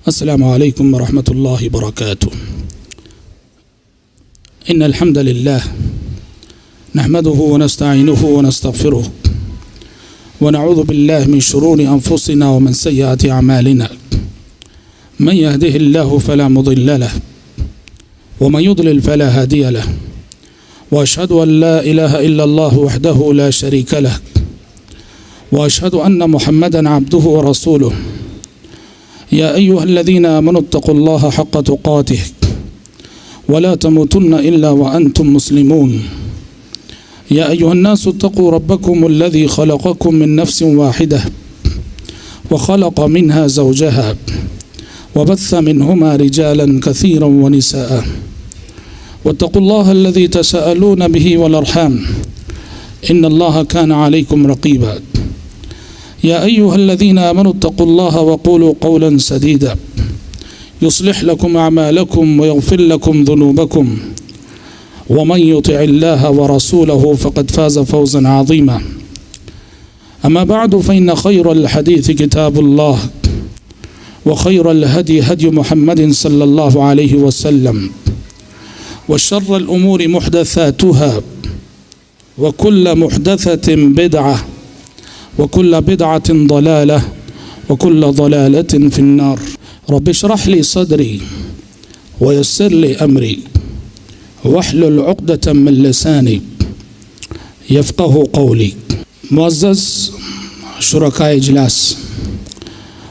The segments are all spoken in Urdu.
السلام علیکم ورحمۃ اللہ وبرکاتہ۔ ان الحمد للہ نحمده ونستعینه ونستغفره ونعوذ باللہ من شرور انفسنا ومن سیئات اعمالنا من يهده الله فلا مضل له ومن يضلل فلا هادي له واشهد ان لا اله الا الله وحده لا شريك له واشهد ان محمدا عبده ورسوله يا أيها الذين آمنوا اتقوا الله حق تقاته ولا تموتن إلا وأنتم مسلمون يا أيها الناس اتقوا ربكم الذي خلقكم من نفس واحدة وخلق منها زوجها وبث منهما رجالا كثيرا ونساء واتقوا الله الذي تساءلون به والأرحام إن الله كان عليكم رقيبا يا أيها الذين آمنوا اتقوا الله وقولوا قولا سديدا يصلح لكم أعمالكم ويغفر لكم ذنوبكم ومن يطع الله ورسوله فقد فاز فوزا عظيما أما بعد فإن خير الحديث كتاب الله وخير الهدي هدي محمد صلى الله عليه وسلم وشر الأمور محدثاتها وكل محدثة بدعة وكل بدعة ضلالة وكل ضلالة في النار رب اشرح لي صدري ويسر لي أمري واحلل عقدة من لساني يفقه قولي۔ معزز شرکائے اجلاس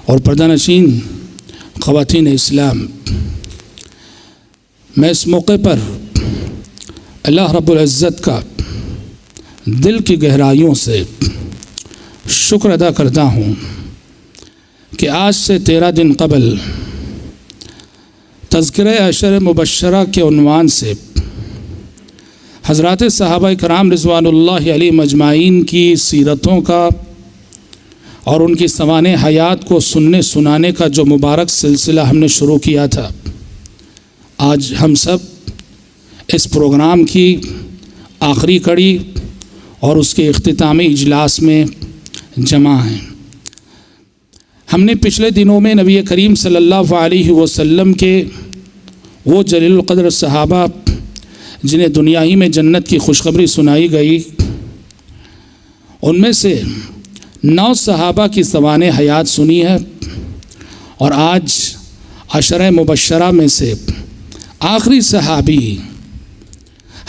اور پردہ نشین خواتین اسلام، میں اس موقع پر اللہ رب العزت کا دل کی گہرائیوں سے شکر ادا کرتا ہوں کہ آج سے 13 دن قبل تذکرہ عشر مبشرہ کے عنوان سے حضرات صحابہ کرام رضوان اللہ علیہم اجمعین کی سیرتوں کا اور ان کی سوانح حیات کو سننے سنانے کا جو مبارک سلسلہ ہم نے شروع کیا تھا، آج ہم سب اس پروگرام کی آخری کڑی اور اس کے اختتامی اجلاس میں جمع ہیں۔ ہم نے پچھلے دنوں میں نبی کریم صلی اللہ علیہ وسلم کے وہ جلیل القدر صحابہ جنہیں دنیا ہی میں جنت کی خوشخبری سنائی گئی، ان میں سے 9 صحابہ کی سوانح حیات سنی ہے، اور آج عشرہ مبشرہ میں سے آخری صحابی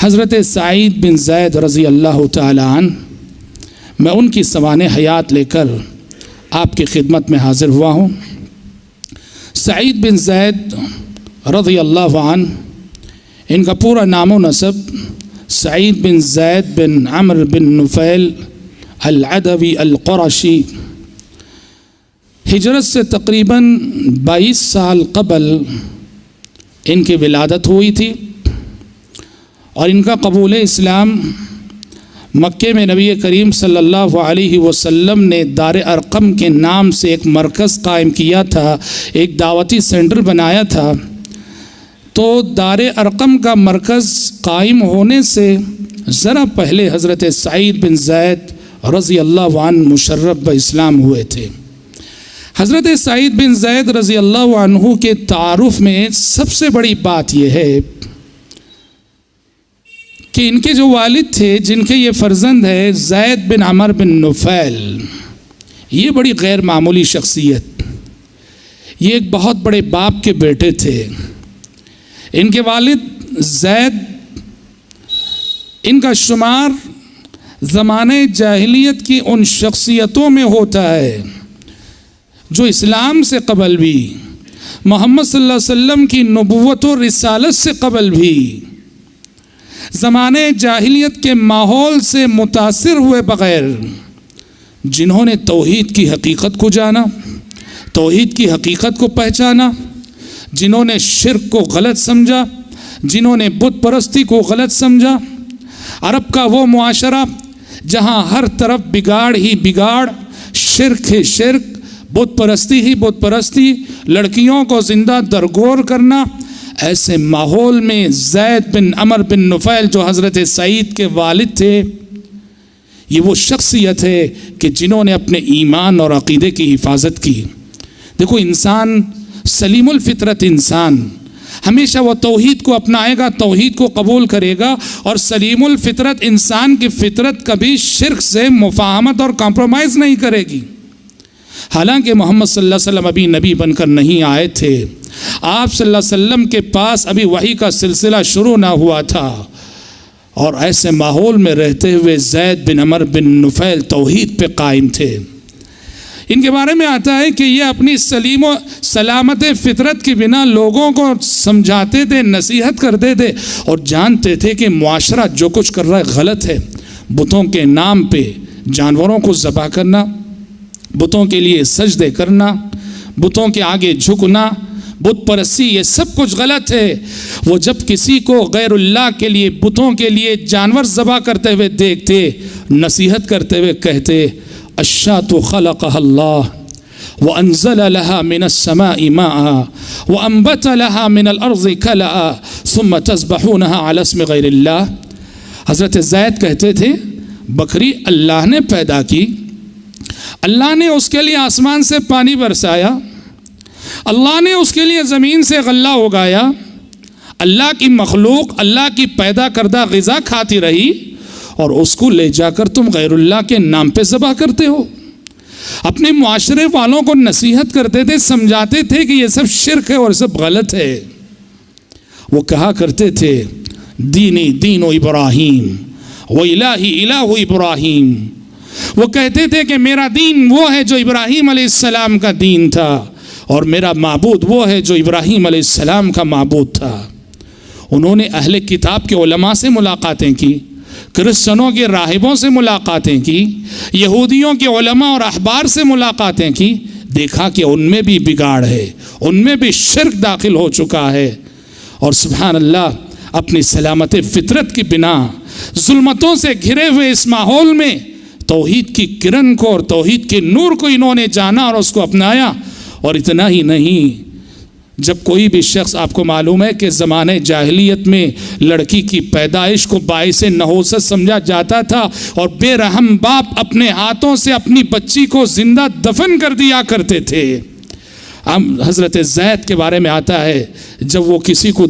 حضرت سعید بن زید رضی اللہ تعالی عنہ، میں ان کی سوانح حیات لے کر آپ کی خدمت میں حاضر ہوا ہوں۔ سعید بن زید رضی اللہ عنہ، ان کا پورا نام و نسب سعید بن زید بن عمرو بن نفیل العدوی القرشی، ہجرت سے تقریباً 22 سال قبل ان کی ولادت ہوئی تھی، اور ان کا قبول اسلام مکے میں نبی کریم صلی اللہ علیہ وسلم نے دار ارقم کے نام سے ایک مرکز قائم کیا تھا، ایک دعوتی سینٹر بنایا تھا۔ تو دار ارقم کا مرکز قائم ہونے سے ذرا پہلے حضرت سعید بن زید رضی اللہ عنہ مشرف باسلام ہوئے تھے۔ حضرت سعید بن زید رضی اللہ عنہ کے تعارف میں سب سے بڑی بات یہ ہے کہ ان کے جو والد تھے، جن کے یہ فرزند ہے زید بن عمرو بن نفیل، یہ بڑی غیر معمولی شخصیت، یہ ایک بہت بڑے باپ کے بیٹے تھے۔ ان کے والد زید، ان کا شمار زمانے جاہلیت کی ان شخصیتوں میں ہوتا ہے جو اسلام سے قبل بھی، محمد صلی اللہ علیہ وسلم کی نبوت و رسالت سے قبل بھی، زمانے جاہلیت کے ماحول سے متاثر ہوئے بغیر، جنہوں نے توحید کی حقیقت کو جانا، توحید کی حقیقت کو پہچانا، جنہوں نے شرک کو غلط سمجھا، جنہوں نے بت پرستی کو غلط سمجھا۔ عرب کا وہ معاشرہ جہاں ہر طرف بگاڑ ہی بگاڑ، شرک ہی شرک، بت پرستی ہی بت پرستی، لڑکیوں کو زندہ درگور کرنا، ایسے ماحول میں زید بن عمرو بن نفیل جو حضرت سعید کے والد تھے، یہ وہ شخصیت ہے کہ جنہوں نے اپنے ایمان اور عقیدے کی حفاظت کی۔ دیکھو، انسان سلیم الفطرت انسان ہمیشہ وہ توحید کو اپنائے گا، توحید کو قبول کرے گا، اور سلیم الفطرت انسان کی فطرت کبھی شرک سے مفاہمت اور کمپرومائز نہیں کرے گی۔ حالانکہ محمد صلی اللہ علیہ وسلم ابھی نبی بن کر نہیں آئے تھے، آپ صلی اللہ علیہ وسلم کے پاس ابھی وحی کا سلسلہ شروع نہ ہوا تھا، اور ایسے ماحول میں رہتے ہوئے زید بن عمر بن نفیل توحید پہ قائم تھے۔ ان کے بارے میں آتا ہے کہ یہ اپنی سلیم و سلامت فطرت کی بنا لوگوں کو سمجھاتے تھے، نصیحت کرتے تھے، اور جانتے تھے کہ معاشرہ جو کچھ کر رہا ہے غلط ہے۔ بتوں کے نام پہ جانوروں کو ذبح کرنا، بتوں کے لیے سجدے کرنا، بتوں کے آگے جھکنا، بت پرستی، یہ سب کچھ غلط ہے۔ وہ جب کسی کو غیر اللہ کے لیے، بتوں کے لیے جانور ذبح کرتے ہوئے دیکھتے، نصیحت کرتے ہوئے کہتے الشاة خلقها الله وأنزل لها من السماء ماء وأنبت لها من الأرض كلأ ثم تذبحونها على اسم غير الله۔ حضرت زید کہتے تھے بکری اللہ نے پیدا کی، اللہ نے اس کے لیے آسمان سے پانی برسایا، اللہ نے اس کے لیے زمین سے غلہ اگایا، اللہ کی مخلوق اللہ کی پیدا کردہ غذا کھاتی رہی، اور اس کو لے جا کر تم غیر اللہ کے نام پہ ذبح کرتے ہو۔ اپنے معاشرے والوں کو نصیحت کرتے تھے، سمجھاتے تھے کہ یہ سب شرک ہے اور سب غلط ہے۔ وہ کہا کرتے تھے دینی دین ابراہیم و الہی الہ ابراہیم۔ وہ کہتے تھے کہ میرا دین وہ ہے جو ابراہیم علیہ السلام کا دین تھا، اور میرا معبود وہ ہے جو ابراہیم علیہ السلام کا معبود تھا۔ انہوں نے اہل کتاب کے علماء سے ملاقاتیں کی، کرسچنوں کے راہبوں سے ملاقاتیں کی، یہودیوں کے علماء اور احبار سے ملاقاتیں کی، دیکھا کہ ان میں بھی بگاڑ ہے، ان میں بھی شرک داخل ہو چکا ہے، اور سبحان اللہ اپنی سلامت فطرت کی بنا ظلمتوں سے گھرے ہوئے اس ماحول میں توحید کی کرن کو اور توحید کے نور کو انہوں نے جانا اور اس کو اپنایا۔ اور اتنا ہی نہیں، جب کوئی بھی شخص، آپ کو معلوم ہے کہ زمانے جاہلیت میں لڑکی کی پیدائش کو باعث نحوست سمجھا جاتا تھا، اور بے رحم باپ اپنے ہاتھوں سے اپنی بچی کو زندہ دفن کر دیا کرتے تھے۔ حضرت زید کے بارے میں آتا ہے جب وہ کسی کو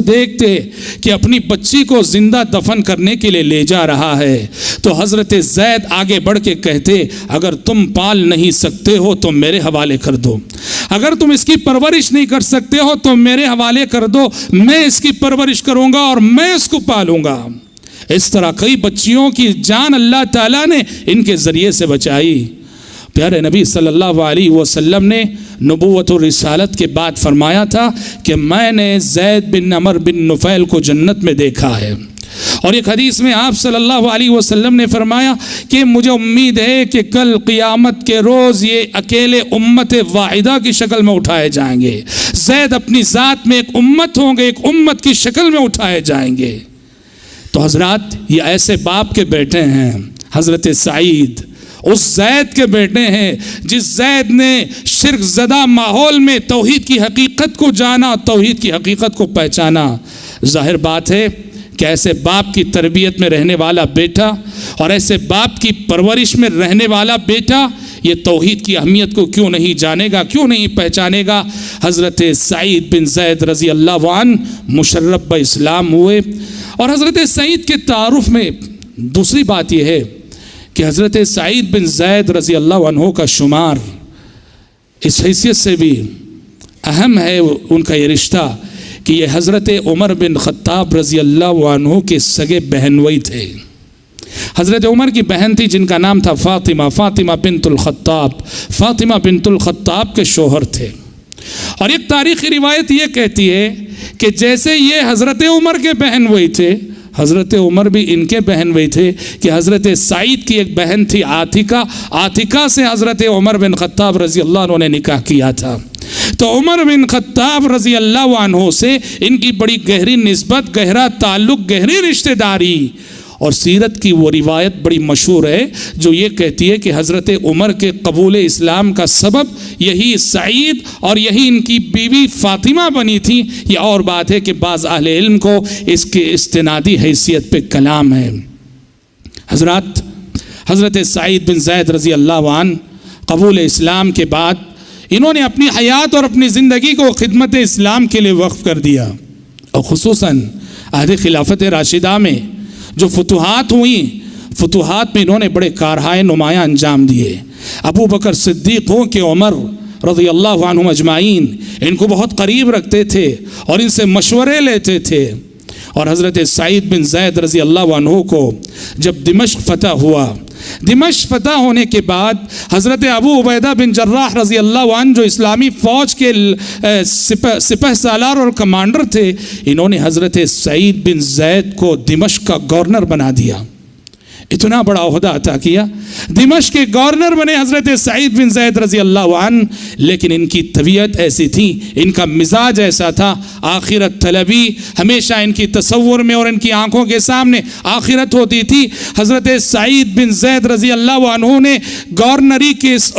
دیکھتے کہ اپنی بچی کو زندہ دفن کرنے کے لیے لے جا رہا ہے، تو حضرت زید آگے بڑھ کے کہتے اگر تم پال نہیں سکتے ہو تو میرے حوالے کر دو، اگر تم اس کی پرورش نہیں کر سکتے ہو تو میرے حوالے کر دو، میں اس کی پرورش کروں گا اور میں اس کو پالوں گا۔ اس طرح کئی بچیوں کی جان اللہ تعالیٰ نے ان کے ذریعے سے بچائی۔ پیارے نبی صلی اللہ علیہ وسلم نے نبوت و رسالت کے بعد فرمایا تھا کہ میں نے زید بن عمر بن نفیل کو جنت میں دیکھا ہے، اور ایک حدیث میں آپ صلی اللہ علیہ وسلم نے فرمایا کہ مجھے امید ہے کہ کل قیامت کے روز یہ اکیلے امت واحدہ کی شکل میں اٹھائے جائیں گے، زید اپنی ذات میں ایک امت ہوں گے، ایک امت کی شکل میں اٹھائے جائیں گے۔ تو حضرات یہ ایسے باپ کے بیٹے ہیں، حضرت سعید اس زید کے بیٹے ہیں جس زید نے شرک زدہ ماحول میں توحید کی حقیقت کو جانا، توحید کی حقیقت کو پہچانا۔ ظاہر بات ہے کہ ایسے باپ کی تربیت میں رہنے والا بیٹا اور ایسے باپ کی پرورش میں رہنے والا بیٹا یہ توحید کی اہمیت کو کیوں نہیں جانے گا، کیوں نہیں پہچانے گا۔ حضرت سعید بن زید رضی اللہ عنہ مشرف باسلام ہوئے، اور حضرت سعید کے تعارف میں دوسری بات یہ ہے کہ حضرت سعید بن زید رضی اللہ عنہ کا شمار اس حیثیت سے بھی اہم ہے ان کا یہ رشتہ کہ یہ حضرت عمر بن خطاب رضی اللہ عنہ کے سگے بہنوئی تھے۔ حضرت عمر کی بہن تھی جن کا نام تھا فاطمہ بنت الخطاب، فاطمہ بنت الخطاب کے شوہر تھے۔ اور ایک تاریخی روایت یہ کہتی ہے کہ جیسے یہ حضرت عمر کے بہنوئی تھے، حضرت عمر بھی ان کے بہنوئی تھے کہ حضرت سعید کی ایک بہن تھی عاتکہ سے حضرت عمر بن خطاب رضی اللہ عنہ نے نکاح کیا تھا۔ تو عمر بن خطاب رضی اللہ عنہ سے ان کی بڑی گہری نسبت، گہرا تعلق، گہری رشتہ داری، اور سیرت کی وہ روایت بڑی مشہور ہے جو یہ کہتی ہے کہ حضرت عمر کے قبول اسلام کا سبب یہی سعید اور یہی ان کی بیوی فاطمہ بنی تھی۔ یہ اور بات ہے کہ بعض اہل علم کو اس کے استنادی حیثیت پہ کلام ہے۔ حضرت سعید بن زید رضی اللہ عنہ قبول اسلام کے بعد انہوں نے اپنی حیات اور اپنی زندگی کو خدمت اسلام کے لیے وقف کر دیا، اور خصوصاً عہد خلافت راشدہ میں جو فتوحات ہوئیں، فتوحات میں انہوں نے بڑے کارہائے نمایاں انجام دیے۔ ابو بکر صدیق ہوں کہ عمر رضی اللہ عنہم اجمعین ان کو بہت قریب رکھتے تھے اور ان سے مشورے لیتے تھے، اور حضرت سعید بن زید رضی اللہ عنہ کو جب دمشق فتح ہوا، دمشق فتح ہونے کے بعد حضرت ابو عبیدہ بن جراح رضی اللہ عنہ جو اسلامی فوج کے سپہ سالار اور کمانڈر تھے، انہوں نے حضرت سعید بن زید کو دمشق کا گورنر بنا دیا، اتنا بڑا عہدہ عطا کیا، دمشق کے گورنر بنے حضرت سعید بن زید رضی اللہ عنہ۔ لیکن ان کی طبیعت ایسی تھی، ان کا مزاج ایسا تھا، آخرت طلبی ہمیشہ ان کی تصور میں اور ان کی آنکھوں کے سامنے آخرت ہوتی تھی۔ حضرت سعید بن زید رضی اللہ عنہ نے گورنری کے اس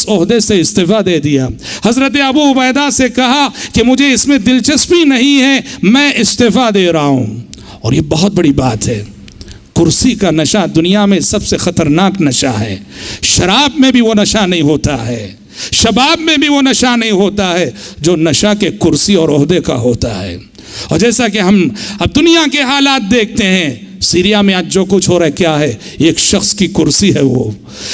عہدے سے استعفیٰ دے دیا، حضرت ابو عبیدہ سے کہا کہ مجھے اس میں دلچسپی نہیں ہے، میں استعفیٰ دے رہا ہوں۔ اور یہ بہت بڑی بات ہے، کرسی کا نشہ دنیا میں سب سے خطرناک نشہ ہے، شراب میں بھی وہ نشہ نہیں ہوتا ہے، شباب میں بھی وہ نشہ نہیں ہوتا ہے جو نشہ کے کرسی اور عہدے کا ہوتا ہے۔ اور جیسا کہ ہم اب دنیا کے حالات دیکھتے ہیں، سیریا میں آج جو کچھ ہو رہا ہے کیا ہے؟ ایک شخص کی کرسی ہے، وہ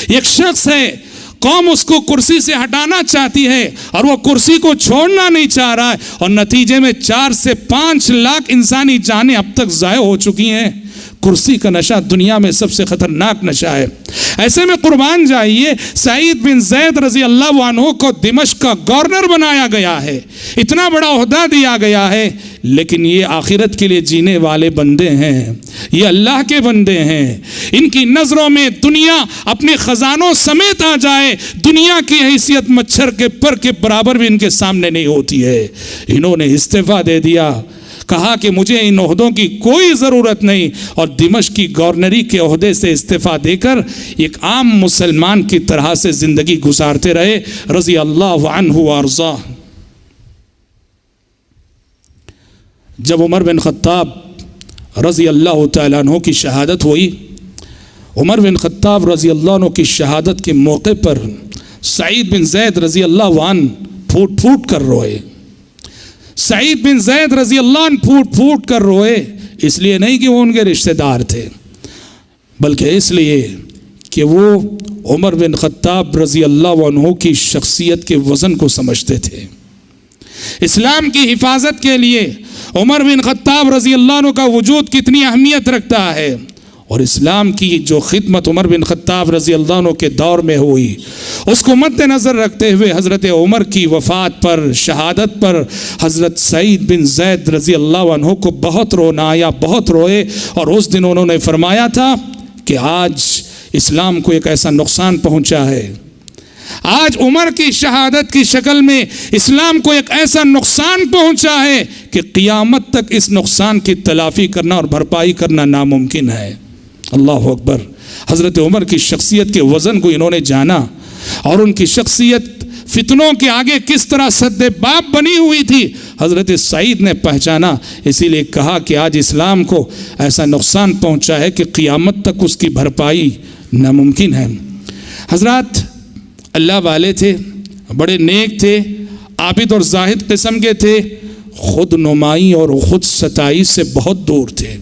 ایک شخص ہے، قوم اس کو کرسی سے ہٹانا چاہتی ہے اور وہ کرسی کو چھوڑنا نہیں چاہ رہا ہے، اور نتیجے میں 4 سے 5 لاکھ انسانی جانیں اب تک ضائع ہو چکی ہیں۔ کرسی کا نشہ دنیا میں سب سے خطرناک نشہ ہے۔ ایسے میں قربان جائیے، سعید بن زید رضی اللہ عنہ کو دمشق کا گورنر بنایا گیا ہے، اتنا بڑا عہدہ دیا گیا ہے، لیکن یہ آخرت کے لیے جینے والے بندے ہیں، یہ اللہ کے بندے ہیں۔ ان کی نظروں میں دنیا اپنے خزانوں سمیت آ جائے، دنیا کی حیثیت مچھر کے پر کے برابر بھی ان کے سامنے نہیں ہوتی ہے۔ انہوں نے استعفیٰ دے دیا، کہا کہ مجھے ان عہدوں کی کوئی ضرورت نہیں، اور دمشق کی گورنری کے عہدے سے استعفیٰ دے کر ایک عام مسلمان کی طرح سے زندگی گزارتے رہے رضی اللہ عنہ وارضاہ۔ جب عمر بن خطاب رضی اللہ تعالیٰ عنہ کی شہادت ہوئی، عمر بن خطاب رضی اللہ عنہ کی شہادت کے موقع پر سعید بن زید رضی اللہ عنہ پھوٹ پھوٹ کر روئے۔ سعید بن زید رضی اللہ عنہ پھوٹ پھوٹ کر روئے، اس لیے نہیں کہ وہ ان کے رشتہ دار تھے، بلکہ اس لیے کہ وہ عمر بن خطاب رضی اللہ عنہ کی شخصیت کے وزن کو سمجھتے تھے۔ اسلام کی حفاظت کے لیے عمر بن خطاب رضی اللہ عنہ کا وجود کتنی اہمیت رکھتا ہے، اور اسلام کی جو خدمت عمر بن خطاب رضی اللہ عنہ کے دور میں ہوئی، اس کو مد نظر رکھتے ہوئے حضرت عمر کی وفات پر، شہادت پر حضرت سعید بن زید رضی اللہ عنہ کو بہت رونا آیا، بہت روئے، اور اس دن انہوں نے فرمایا تھا کہ آج اسلام کو ایک ایسا نقصان پہنچا ہے، آج عمر کی شہادت کی شکل میں اسلام کو ایک ایسا نقصان پہنچا ہے کہ قیامت تک اس نقصان کی تلافی کرنا اور بھرپائی کرنا ناممکن ہے۔ اللہ اکبر۔ حضرت عمر کی شخصیت کے وزن کو انہوں نے جانا، اور ان کی شخصیت فتنوں کے آگے کس طرح سد باب بنی ہوئی تھی حضرت سعید نے پہچانا، اسی لیے کہا کہ آج اسلام کو ایسا نقصان پہنچا ہے کہ قیامت تک اس کی بھرپائی ناممکن ہے۔ حضرات اللہ والے تھے، بڑے نیک تھے، عابد اور زاہد قسم کے تھے، خود نمائی اور خود ستائی سے بہت دور تھے،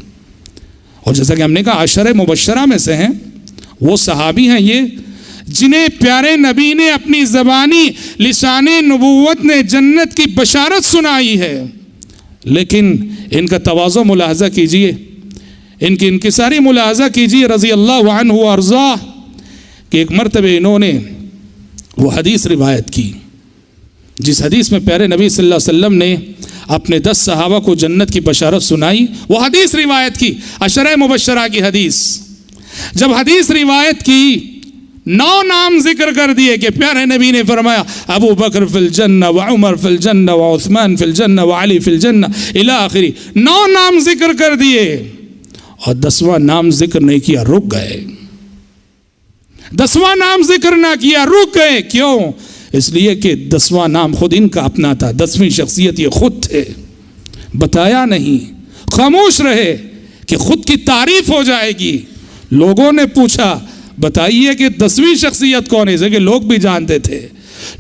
اور جیسا کہ ہم نے کہا عشرہ مبشرہ میں سے ہیں، وہ صحابی ہیں یہ جنہیں پیارے نبی نے اپنی زبانی لسان نبوت نے جنت کی بشارت سنائی ہے، لیکن ان کا تواضع ملاحظہ کیجئے، ان کی انکساری ملاحظہ کیجئے رضی اللہ عنہ وارضاہ، کہ ایک مرتبہ انہوں نے وہ حدیث روایت کی جس حدیث میں پیارے نبی صلی اللہ علیہ وسلم نے اپنے 10 صحابہ کو جنت کی بشارت سنائی، وہ حدیث روایت کی، عشرہ مبشرہ کی حدیث۔ جب حدیث روایت کی 9 نام ذکر کر دیے کہ پیارے نبی نے فرمایا ابو بکر فی الجنہ وعمر فی الجنہ وعثمان فی الجنہ وعلی فی الجنہ الی آخری، 9 نام ذکر کر دیے، اور 10واں نام ذکر نہیں کیا، رک گئے۔ 10واں نام ذکر نہ کیا، رک گئے، کیوں؟ اس لیے کہ 10واں نام خود ان کا اپنا تھا، 10ویں شخصیت یہ خود تھے، بتایا نہیں، خاموش رہے کہ خود کی تعریف ہو جائے گی۔ لوگوں نے پوچھا بتائیے کہ 10ویں شخصیت کون ہے، کہ لوگ بھی جانتے تھے،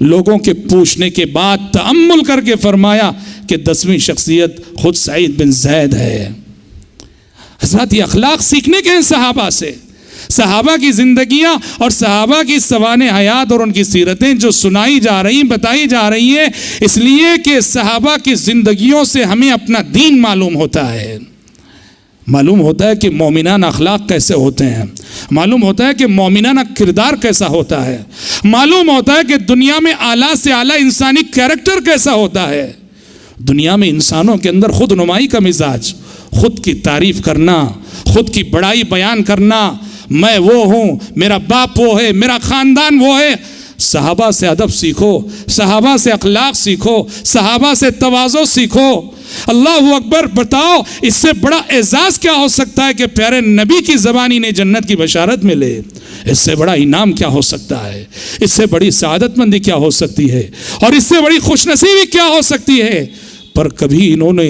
لوگوں کے پوچھنے کے بعد تأمل کر کے فرمایا کہ 10ویں شخصیت خود سعید بن زید ہے۔ حضرات یہ اخلاق سیکھنے کے ہیں صحابہ سے، صحابہ کی زندگیاں اور صحابہ کی سوانح حیات اور ان کی سیرتیں جو سنائی جا رہی ہیں، بتائی جا رہی ہیں، اس لیے کہ صحابہ کی زندگیوں سے ہمیں اپنا دین معلوم ہوتا ہے، معلوم ہوتا ہے کہ مومنانہ اخلاق کیسے ہوتے ہیں، معلوم ہوتا ہے کہ مومنانہ کردار کیسا ہوتا ہے، معلوم ہوتا ہے کہ دنیا میں اعلیٰ سے اعلیٰ انسانی کیریکٹر کیسا ہوتا ہے۔ دنیا میں انسانوں کے اندر خود نمائی کا مزاج، خود کی تعریف کرنا، خود کی بڑائی بیان کرنا، میں وہ ہوں، میرا باپ وہ ہے، میرا خاندان وہ ہے۔ صحابہ سے ادب سیکھو، صحابہ سے اخلاق سیکھو، صحابہ سے تواضع سیکھو۔ اللہ اکبر، بتاؤ اس سے بڑا اعزاز کیا ہو سکتا ہے کہ پیارے نبی کی زبانی نے جنت کی بشارت ملے؟ اس سے بڑا انعام کیا ہو سکتا ہے؟ اس سے بڑی سعادت مندی کیا ہو سکتی ہے؟ اور اس سے بڑی خوش نصیبی کیا ہو سکتی ہے؟ پر کبھی انہوں نے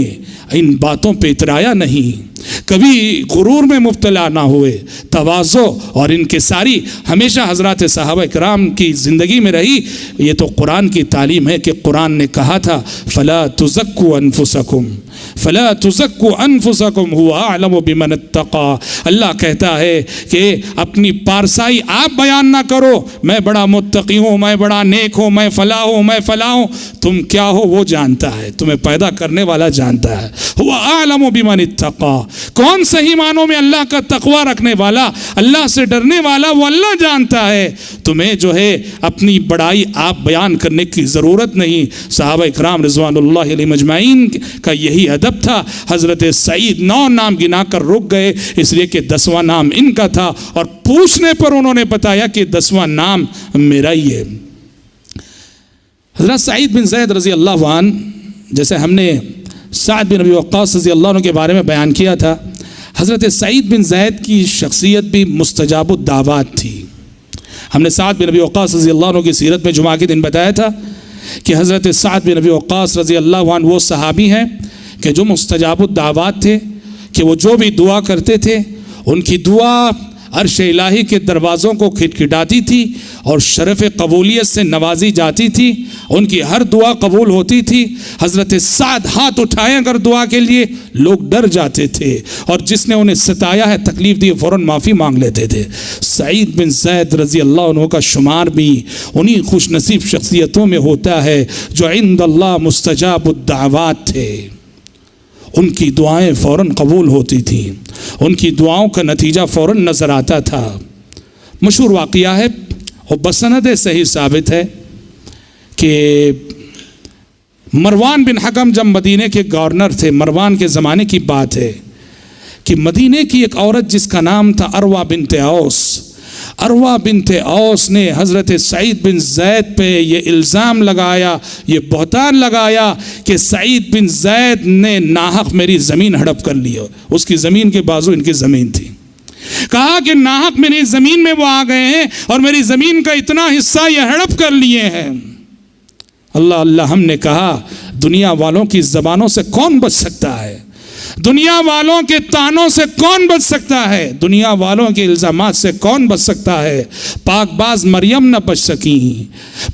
ان باتوں پہ اترایا نہیں، کبھی غرور میں مبتلا نہ ہوئے، تواضع اور انکساری ہمیشہ حضرات صحابہ کرام کی زندگی میں رہی۔ یہ تو قرآن کی تعلیم ہے کہ قرآن نے کہا تھا فَلَا تُزَكُّوا أَنفُسَكُمْ فَلَا تُزَكُّوا أَنفُسَكُمْ هُوَ أَعْلَمُ بِمَنِ اتَّقَىٰ۔ اللہ کہتا ہے کہ اپنی پارسائی آپ بیان نہ کرو، میں بڑا متقی ہوں، میں بڑا نیک ہوں، میں فلاں ہوں، میں فلاں ہوں۔ تم کیا ہو وہ جانتا ہے، تمہیں پیدا کرنے والا جانتا ہے۔ هُوَ أَعْلَمُ بِمَنِ اتَّقَىٰ، کون صحیح معنوں میں اللہ کا تقوی رکھنے والا، اللہ سے ڈرنے والا، وہ اللہ جانتا ہے۔ تمہیں جو ہے اپنی بڑائی آپ بیان کرنے کی ضرورت نہیں۔ صحابہ اکرام رضوان اللہ علیہ مجمعین کا یہی ادب تھا۔ حضرت سعید 9 نام گنا کر رک گئے، اس لیے کہ 10واں نام ان کا تھا، اور پوچھنے پر انہوں نے بتایا کہ 10واں نام میرا ہی ہے۔ حضرت سعید بن زید رضی اللہ عنہ، جیسے ہم نے سعد بن ابی وقاص رضی اللہ عنہ کے بارے میں بیان کیا تھا، حضرت سعید بن زید کی شخصیت بھی مستجاب الدعوات تھی۔ ہم نے سعد بن ابی وقاص رضی اللہ عنہ کی سیرت میں جمعہ کے دن بتایا تھا کہ حضرت سعد بن ابی وقاص رضی اللہ عنہ وہ صحابی ہیں کہ جو مستجاب الدعوات تھے، کہ وہ جو بھی دعا کرتے تھے ان کی دعا عرش الہی کے دروازوں کو کھٹکھٹاتی تھی اور شرف قبولیت سے نوازی جاتی تھی، ان کی ہر دعا قبول ہوتی تھی۔ حضرت سعد ہاتھ اٹھائیں اگر دعا کے لیے لوگ ڈر جاتے تھے، اور جس نے انہیں ستایا ہے تکلیف دی فوراً معافی مانگ لیتے تھے۔ سعید بن زید رضی اللہ عنہ کا شمار بھی انہی خوش نصیب شخصیتوں میں ہوتا ہے جو عند اللہ مستجاب الدعوات تھے۔ ان کی دعائیں فوراً قبول ہوتی تھیں، ان کی دعاؤں کا نتیجہ فوراً نظر آتا تھا۔ مشہور واقعہ ہے اور بسند صحیح ثابت ہے کہ مروان بن حکم جب مدینے کے گورنر تھے، مروان کے زمانے کی بات ہے کہ مدینے کی ایک عورت جس کا نام تھا عروہ بنت اوس، عروہ بنت اوس نے حضرت سعید بن زید پہ یہ الزام لگایا، یہ بہتان لگایا کہ سعید بن زید نے ناحق میری زمین ہڑپ کر لی۔ اس کی زمین کے بازو ان کی زمین تھی۔ کہا کہ ناحق میری زمین میں وہ آ گئے ہیں اور میری زمین کا اتنا حصہ یہ ہڑپ کر لیے ہیں۔ اللہ اللہ، ہم نے کہا دنیا والوں کی زبانوں سے کون بچ سکتا ہے؟ دنیا والوں کے طعنوں سے کون بچ سکتا ہے؟ دنیا والوں کے الزامات سے کون بچ سکتا ہے؟ پاک باز مریم نہ بچ سکیں،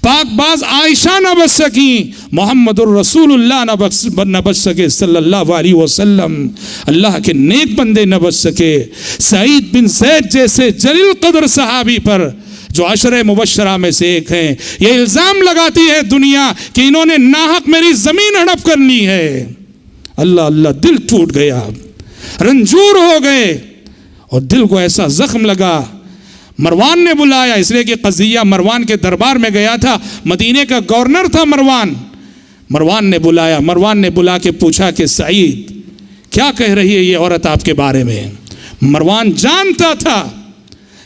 پاک باز عائشہ نہ بچ سکیں، محمد الرسول اللہ نہ بچ سکے صلی اللہ علیہ وسلم، اللہ کے نیک بندے نہ بچ سکے۔ سعید بن زید جیسے جلیل قدر صحابی پر جو عشرہ مبشرہ میں سے ایک ہیں، یہ الزام لگاتی ہے دنیا کہ انہوں نے ناحق میری زمین ہڑپ کر لی ہے۔ اللہ اللہ، دل ٹوٹ گیا، رنجور ہو گئے، اور دل کو ایسا زخم لگا۔ مروان نے بلایا، اس لیے کہ قضیہ مروان کے دربار میں گیا تھا، مدینے کا گورنر تھا مروان۔ مروان نے بلایا، مروان نے بلا کے پوچھا کہ سعید کیا کہہ رہی ہے یہ عورت آپ کے بارے میں؟ مروان جانتا تھا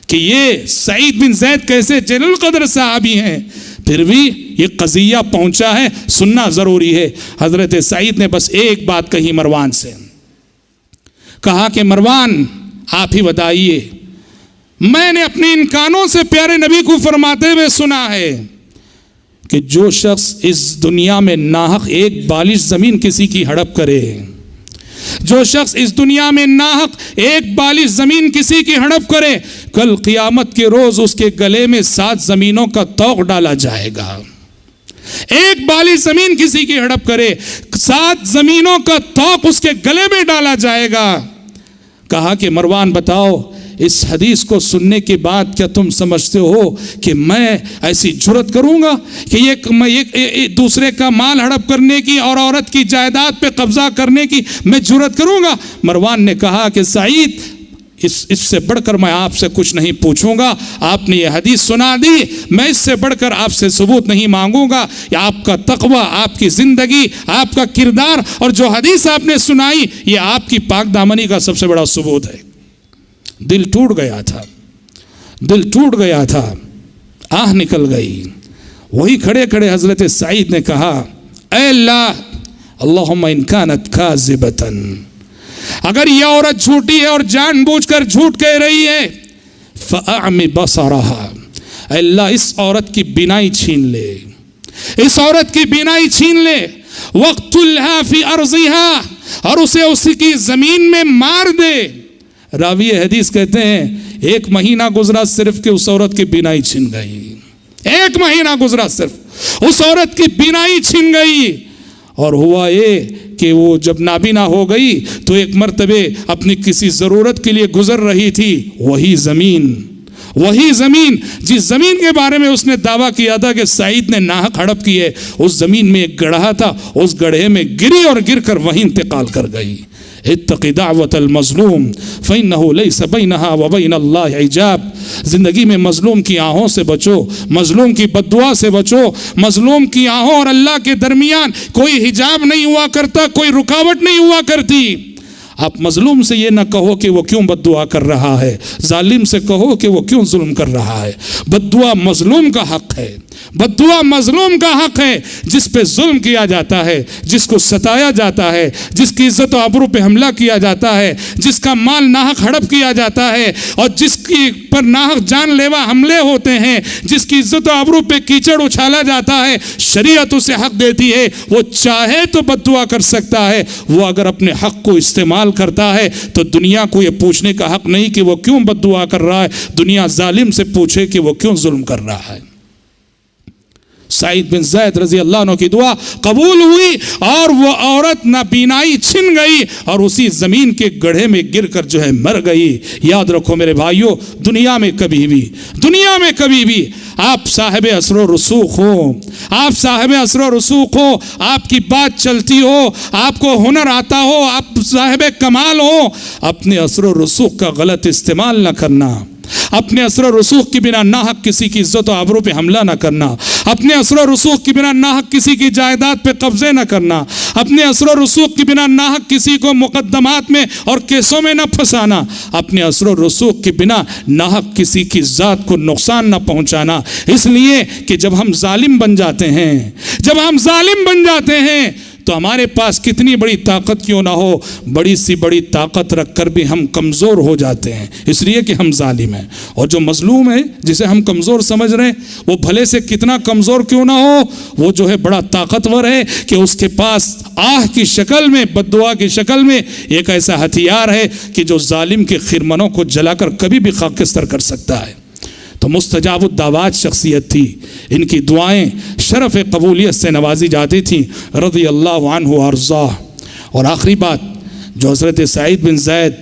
کہ یہ سعید بن زید کیسے جلیل القدر صحابی ہیں، پھر بھی یہ قضیہ پہنچا ہے، سننا ضروری ہے۔ حضرت سعید نے بس ایک بات کہی مروان سے، کہا کہ مروان آپ ہی بتائیے، میں نے اپنے ان کانوں سے پیارے نبی کو فرماتے ہوئے سنا ہے کہ جو شخص اس دنیا میں ناحق ایک بالش زمین کسی کی ہڑپ کرے، جو شخص اس دنیا میں ناحق ایک بالش زمین کسی کی ہڑپ کرے، کل قیامت کے روز اس کے گلے میں 7 زمینوں کا طوق ڈالا جائے گا۔ ایک بالی زمین کسی کی ہڑپ کرے 7 زمینوں کا طوق اس کے گلے میں ڈالا جائے گا۔ کہا کہ مروان بتاؤ اس حدیث کو سننے کے بعد کیا تم سمجھتے ہو کہ میں ایسی جرت کروں گا کہ یہ دوسرے کا مال ہڑپ کرنے کی اور عورت کی جائیداد پہ قبضہ کرنے کی میں جرت کروں گا؟ مروان نے کہا کہ سعید اس سے بڑھ کر میں آپ سے کچھ نہیں پوچھوں گا، آپ نے یہ حدیث سنا دی، میں اس سے بڑھ کر آپ سے ثبوت نہیں مانگوں گا۔ یہ آپ کا تقوی، آپ کی زندگی، آپ کا کردار اور جو حدیث آپ نے سنائی یہ آپ کی پاک دامنی کا سب سے بڑا ثبوت ہے۔ دل ٹوٹ گیا تھا، دل ٹوٹ گیا تھا، آہ نکل گئی۔ وہی کھڑے کھڑے حضرت سعید نے کہا اے اللہ، اللہم ان کانت کاذبۃ، اگر یہ عورت جھوٹی ہے اور جان بوجھ کر جھوٹ کہہ رہی ہے، فاعمی بصرہا، اے اللہ اس عورت کی بینائی چھین لے، اس عورت کی بینائی چھین لے، وقتلھا فی ارضھا، اور اسے اسی کی زمین میں مار دے۔ راوی حدیث کہتے ہیں 1 مہینہ گزرا صرف کہ اس عورت کی بینائی چھن گئی، 1 مہینہ گزرا صرف اس عورت کی بینائی چھن گئی۔ اور ہوا یہ کہ وہ جب نابینا ہو گئی تو ایک مرتبہ اپنی کسی ضرورت کے لیے گزر رہی تھی، وہی زمین جس زمین کے بارے میں اس نے دعویٰ کیا تھا کہ سعید نے ناحق ہڑپ کی ہے، اس زمین میں ایک گڑھا تھا، اس گڑھے میں گری اور گر کر وہیں انتقال کر گئی۔ اتقی دعوت المظلوم فإنه ليس بينها وبين الله حجاب، زندگی میں مظلوم کی آہوں سے بچو، مظلوم کی بددعا سے بچو، مظلوم کی آہوں اور اللہ کے درمیان کوئی حجاب نہیں ہوا کرتا، کوئی رکاوٹ نہیں ہوا کرتی۔ آپ مظلوم سے یہ نہ کہو کہ وہ کیوں بددعا کر رہا ہے، ظالم سے کہو کہ وہ کیوں ظلم کر رہا ہے۔ بددعا مظلوم کا حق ہے، بددعا مظلوم کا حق ہے، جس پہ ظلم کیا جاتا ہے، جس کو ستایا جاتا ہے، جس کی عزت و آبرو پہ حملہ کیا جاتا ہے، جس کا مال ناحق ہڑپ کیا جاتا ہے اور جس کی پر ناحق جان لیوا حملے ہوتے ہیں، جس کی عزت و آبرو پہ کیچڑ اچھالا جاتا ہے، شریعت اسے حق دیتی ہے، وہ چاہے تو بددعا کر سکتا ہے۔ وہ اگر اپنے حق کو استعمال کرتا ہے تو دنیا کو یہ پوچھنے کا حق نہیں کہ وہ کیوں بددعا کر رہا ہے، دنیا ظالم سے پوچھے کہ وہ کیوں ظلم کر رہا ہے۔ سعید بن زید رضی اللہ عنہ کی دعا قبول ہوئی اور وہ عورت نابینائی چھن گئی اور اسی زمین کے گڑھے میں گر کر جو ہے مر گئی۔ یاد رکھو میرے بھائیو، دنیا میں کبھی بھی آپ صاحب اثر و رسوخ ہو، آپ صاحب اثر و رسوخ ہو، آپ کی بات چلتی ہو، آپ کو ہنر آتا ہو، آپ صاحب کمال ہو، اپنے اثر و رسوخ کا غلط استعمال نہ کرنا، اپنے اثر و رسوخ کی بنا ناحق کسی کی عزت و آبرو پہ حملہ نہ کرنا، اپنے اثر و رسوخ کی بنا ناحق کسی کی جائیداد پہ قبضے نہ کرنا، اپنے اثر و رسوخ کی بنا ناحق کسی کو مقدمات میں اور کیسوں میں نہ پھنسانا، اپنے اثر و رسوخ کی بنا ناحق کسی کی ذات کو نقصان نہ پہنچانا۔ اس لیے کہ جب ہم ظالم بن جاتے ہیں تو ہمارے پاس کتنی بڑی طاقت کیوں نہ ہو، بڑی سی بڑی طاقت رکھ کر بھی ہم کمزور ہو جاتے ہیں، اس لیے کہ ہم ظالم ہیں۔ اور جو مظلوم ہے جسے ہم کمزور سمجھ رہے ہیں، وہ بھلے سے کتنا کمزور کیوں نہ ہو، وہ جو ہے بڑا طاقتور ہے کہ اس کے پاس آہ کی شکل میں، بددعا کی شکل میں ایک ایسا ہتھیار ہے کہ جو ظالم کے خرمنوں کو جلا کر کبھی بھی خاکستر کر سکتا ہے۔ تو مستجاب الدعوات شخصیت تھی، ان کی دعائیں شرف قبولیت سے نوازی جاتی تھیں رضی اللہ عنہ وارضاہ۔ اور آخری بات جو حضرت سعید بن زید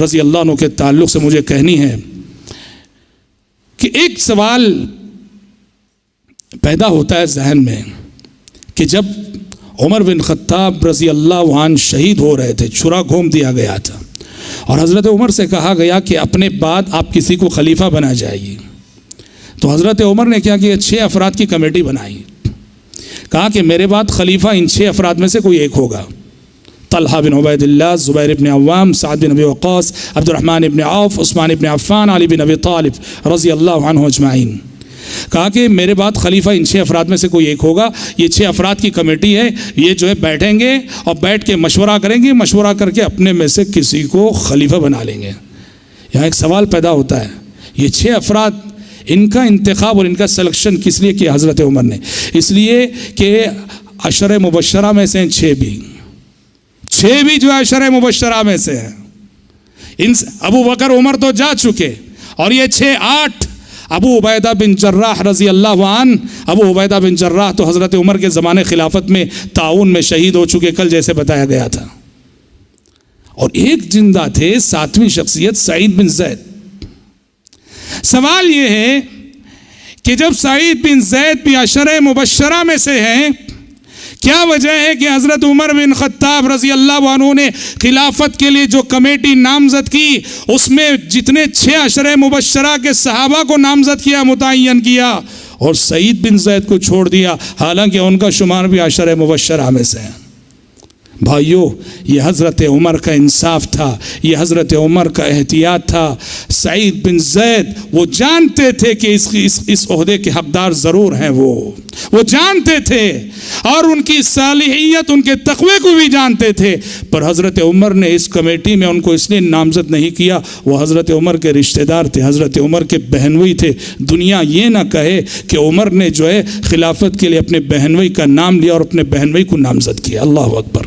رضی اللہ عنہ کے تعلق سے مجھے کہنی ہے کہ ایک سوال پیدا ہوتا ہے ذہن میں کہ جب عمر بن خطاب رضی اللہ عنہ شہید ہو رہے تھے، چھرا گھوم دیا گیا تھا اور حضرت عمر سے کہا گیا کہ اپنے بعد آپ کسی کو خلیفہ بنا جائیے، تو حضرت عمر نے کیا کہ 6 افراد کی کمیٹی بنائی، کہا کہ میرے بعد خلیفہ ان 6 افراد میں سے کوئی ایک ہوگا، طلحہ بن عبید اللہ، زبیر بن عوام، سعد بن ابی وقاص، عبد الرحمن بن عوف، عثمان بن عفان، علی بن ابی طالب رضی اللہ عنہ اجمعین۔ کہا کہ میرے بعد خلیفہ ان 6 افراد میں سے کوئی ایک ہوگا، یہ 6 افراد کی کمیٹی ہے، یہ جو ہے بیٹھیں گے اور بیٹھ کے مشورہ کریں گے، مشورہ کر کے اپنے میں سے کسی کو خلیفہ بنا لیں گے۔ یہاں ایک سوال پیدا ہوتا ہے، یہ 6 افراد ان کا انتخاب اور ان کا سلیکشن کس لیے کیا حضرت عمر نے؟ اس لیے کہ عشر مبشرہ میں سے 6 بھی جو ہے عشر مبشرہ میں سے ہیں۔ ابو بکر عمر تو جا چکے اور یہ 6 8 ابو عبیدہ بن جراح رضی اللہ عنہ، ابو عبیدہ بن جراح تو حضرت عمر کے زمانے خلافت میں طاعون میں شہید ہو چکے، کل جیسے بتایا گیا تھا. اور ایک زندہ تھے 7ویں شخصیت سعید بن زید. سوال یہ ہے کہ جب سعید بن زید بھی عشرہ مبشرہ میں سے ہیں، کیا وجہ ہے کہ حضرت عمر بن خطاب رضی اللہ عنہ نے خلافت کے لیے جو کمیٹی نامزد کی اس میں جتنے 6 عشرہ مبشرہ کے صحابہ کو نامزد کیا، متعین کیا، اور سعید بن زید کو چھوڑ دیا، حالانکہ ان کا شمار بھی عشرہ مبشرہ میں سے ہے؟ بھائیو، یہ حضرت عمر کا انصاف تھا، یہ حضرت عمر کا احتیاط تھا. سعید بن زید وہ جانتے تھے کہ اس عہدے کے حقدار ضرور ہیں، وہ جانتے تھے، اور ان کی صالحیت، ان کے تقوی کو بھی جانتے تھے، پر حضرت عمر نے اس کمیٹی میں ان کو اس لیے نامزد نہیں کیا. وہ حضرت عمر کے رشتہ دار تھے، حضرت عمر کے بہنوئی تھے. دنیا یہ نہ کہے کہ عمر نے جو ہے خلافت کے لیے اپنے بہنوئی کا نام لیا اور اپنے بہنوئی کو نامزد کیا. اللہ اکبر.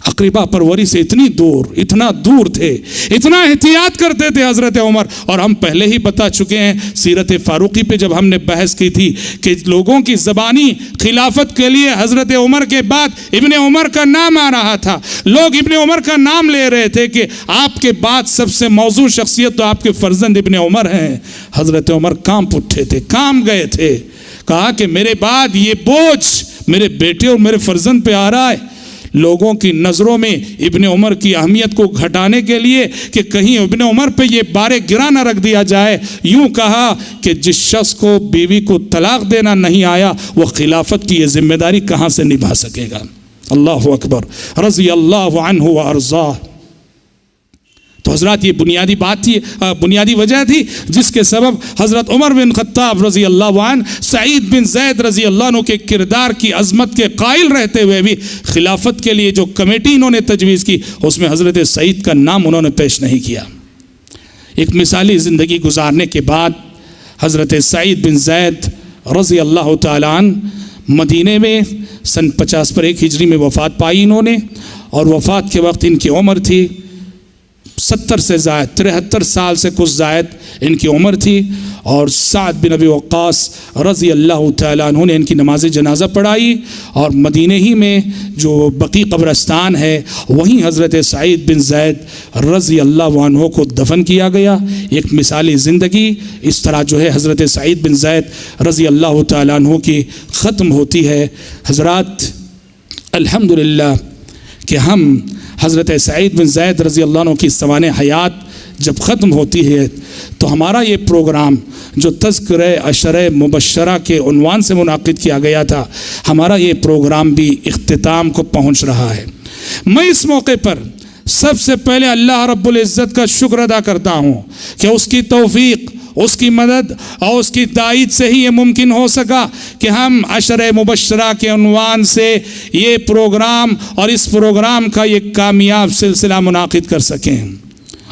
اقربا پروری سے اتنا دور تھے، اتنا احتیاط کرتے تھے حضرت عمر. اور ہم پہلے ہی بتا چکے ہیں سیرت فاروقی پہ جب ہم نے بحث کی تھی کہ لوگوں کی زبانی خلافت کے لیے حضرت عمر کے بعد ابن عمر کا نام آ رہا تھا. لوگ ابن عمر کا نام لے رہے تھے کہ آپ کے بعد سب سے موزوں شخصیت تو آپ کے فرزند ابن عمر ہیں. حضرت عمر کانپ اٹھے تھے، کام گئے تھے. کہا کہ میرے بعد یہ بوجھ میرے بیٹے اور میرے فرزند پہ آ رہا ہے. لوگوں کی نظروں میں ابن عمر کی اہمیت کو گھٹانے کے لیے کہ کہیں ابن عمر پہ یہ بار گراں نہ رکھ دیا جائے، یوں کہا کہ جس شخص کو بیوی کو طلاق دینا نہیں آیا وہ خلافت کی یہ ذمہ داری کہاں سے نبھا سکے گا؟ اللہ اکبر. رضی اللہ عنہ وارضاہ. تو حضرات یہ بنیادی وجہ تھی جس کے سبب حضرت عمر بن خطاب رضی اللہ عنہ سعید بن زید رضی اللہ عنہ کے کردار کی عظمت کے قائل رہتے ہوئے بھی خلافت کے لیے جو کمیٹی انہوں نے تجویز کی اس میں حضرت سعید کا نام انہوں نے پیش نہیں کیا. ایک مثالی زندگی گزارنے کے بعد حضرت سعید بن زید رضی اللہ تعالیٰ عنہ مدینے میں سن 50 پر 1 ہجری میں وفات پائی انہوں نے. اور وفات کے وقت ان کی عمر تھی 70 سے زائد، 73 سال سے کچھ زائد ان کی عمر تھی. اور سعد بن ابی وقاص رضی اللہ تعالیٰ عنہ نے ان کی نماز جنازہ پڑھائی، اور مدینہ ہی میں جو بقیع قبرستان ہے وہیں حضرت سعید بن زید رضی اللہ عنہ کو دفن کیا گیا. ایک مثالی زندگی اس طرح جو ہے حضرت سعید بن زید رضی اللہ تعالیٰ عنہ کی ختم ہوتی ہے. حضرات الحمدللہ کہ ہم حضرت سعید بن زید رضی اللہ عنہ کی سوانح حیات جب ختم ہوتی ہے تو ہمارا یہ پروگرام جو تذکرہ عشرہ مبشرہ کے عنوان سے منعقد کیا گیا تھا، ہمارا یہ پروگرام بھی اختتام کو پہنچ رہا ہے. میں اس موقع پر سب سے پہلے اللہ رب العزت کا شکر ادا کرتا ہوں کہ اس کی توفیق، اس کی مدد اور اس کی تائید سے ہی یہ ممکن ہو سکا کہ ہم عشرہ مبشرہ کے عنوان سے یہ پروگرام اور اس پروگرام کا یہ کامیاب سلسلہ منعقد کر سکیں.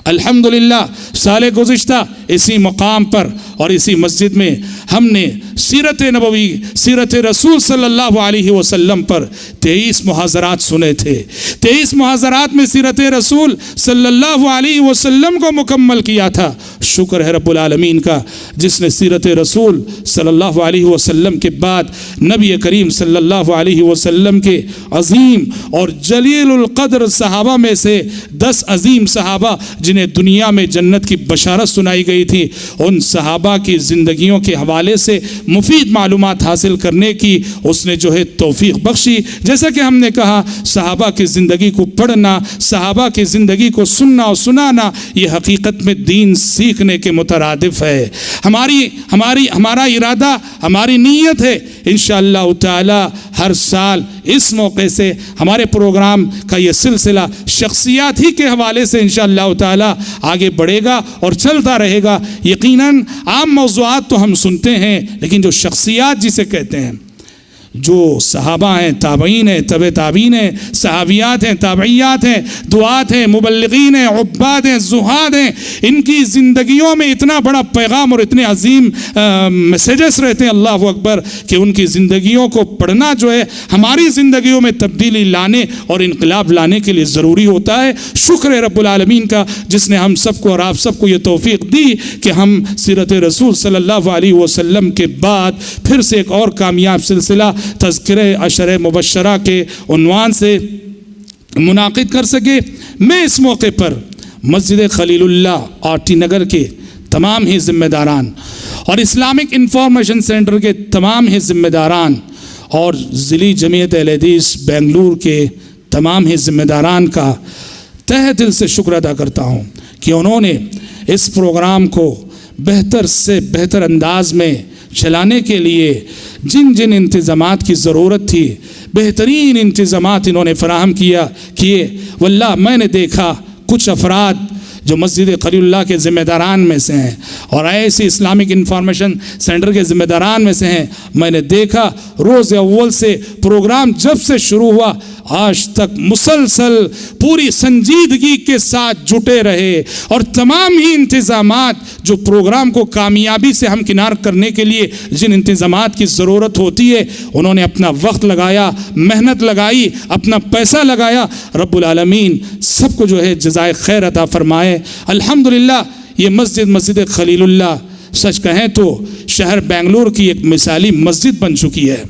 الحمدللہ سال گزشتہ اسی مقام پر اور اسی مسجد میں ہم نے سیرت نبوی، سیرت رسول صلی اللہ علیہ وسلم پر 23 محاضرات سنے تھے. 23 محاضرات میں سیرت رسول صلی اللہ علیہ وسلم کو مکمل کیا تھا. شکر ہے رب العالمین کا جس نے سیرت رسول صلی اللہ علیہ وسلم کے بعد نبی کریم صلی اللہ علیہ وسلم کے عظیم اور جلیل القدر صحابہ میں سے 10 عظیم صحابہ جنہیں دنیا میں جنت کی بشارت سنائی گئی تھی، ان صحابہ کی زندگیوں کے حوالے سے مفید معلومات حاصل کرنے کی اس نے جو ہے توفیق بخشی. جیسا کہ ہم نے کہا صحابہ کی زندگی کو پڑھنا، صحابہ کی زندگی کو سننا اور سنانا یہ حقیقت میں دین سیکھنے کے مترادف ہے. ہمارا ارادہ، ہماری نیت ہے انشاءاللہ تعالی ہر سال اس موقع سے ہمارے پروگرام کا یہ سلسلہ شخصیات ہی کے حوالے سے انشاءاللہ تعالی آگے بڑھے گا اور چلتا رہے گا. یقیناً عام موضوعات تو ہم سنتے ہیں لیکن جو شخصیات جسے کہتے ہیں، جو صحابہ ہیں، تابعین ہیں، تبع تابعین ہیں، صحابیات ہیں، تابعیات ہیں، دعات ہیں، مبلغین ہیں، عباد ہیں، زہاد ہیں، ان کی زندگیوں میں اتنا بڑا پیغام اور اتنے عظیم میسیجز رہتے ہیں، اللہ اکبر، کہ ان کی زندگیوں کو پڑھنا جو ہے ہماری زندگیوں میں تبدیلی لانے اور انقلاب لانے کے لیے ضروری ہوتا ہے۔ شکر ہے رب العالمین کا جس نے ہم سب کو اور آپ سب کو یہ توفیق دی کہ ہم سیرت رسول صلی اللہ علیہ وسلم کے بعد پھر سے ایک اور کامیاب سلسلہ تذکرہ عشر مبشرہ کے عنوان سے منعقد کر سکے۔ میں اس موقع پر مسجد خلیل اللہ آٹی نگر کے تمام ہی ذمہ داران اور اسلامک انفارمیشن سینٹر کے تمام ہی ذمہ داران اور ضلعی جمعیت اہل حدیث بنگلور کے تمام ہی ذمہ داران کا تہہ دل سے شکر ادا کرتا ہوں کہ انہوں نے اس پروگرام کو بہتر سے بہتر انداز میں چلانے کے لیے جن جن انتظامات کی ضرورت تھی بہترین انتظامات انہوں نے فراہم کیے۔ واللہ میں نے دیکھا کچھ افراد جو مسجد خلیل اللہ کے ذمہ داران میں سے ہیں اور ایسی اسلامک انفارمیشن سینٹر کے ذمہ داران میں سے ہیں، میں نے دیکھا روز اول سے پروگرام جب سے شروع ہوا آج تک مسلسل پوری سنجیدگی کے ساتھ جٹے رہے اور تمام ہی انتظامات جو پروگرام کو کامیابی سے ہمکنار کرنے کے لیے جن انتظامات کی ضرورت ہوتی ہے انہوں نے اپنا وقت لگایا، محنت لگائی، اپنا پیسہ لگایا۔ رب العالمین سب کو جو ہے جزائے خیر عطا فرمائے۔ الحمدللہ یہ مسجد خلیل اللہ سچ کہیں تو شہر بنگلور کی ایک مثالی مسجد بن چکی ہے،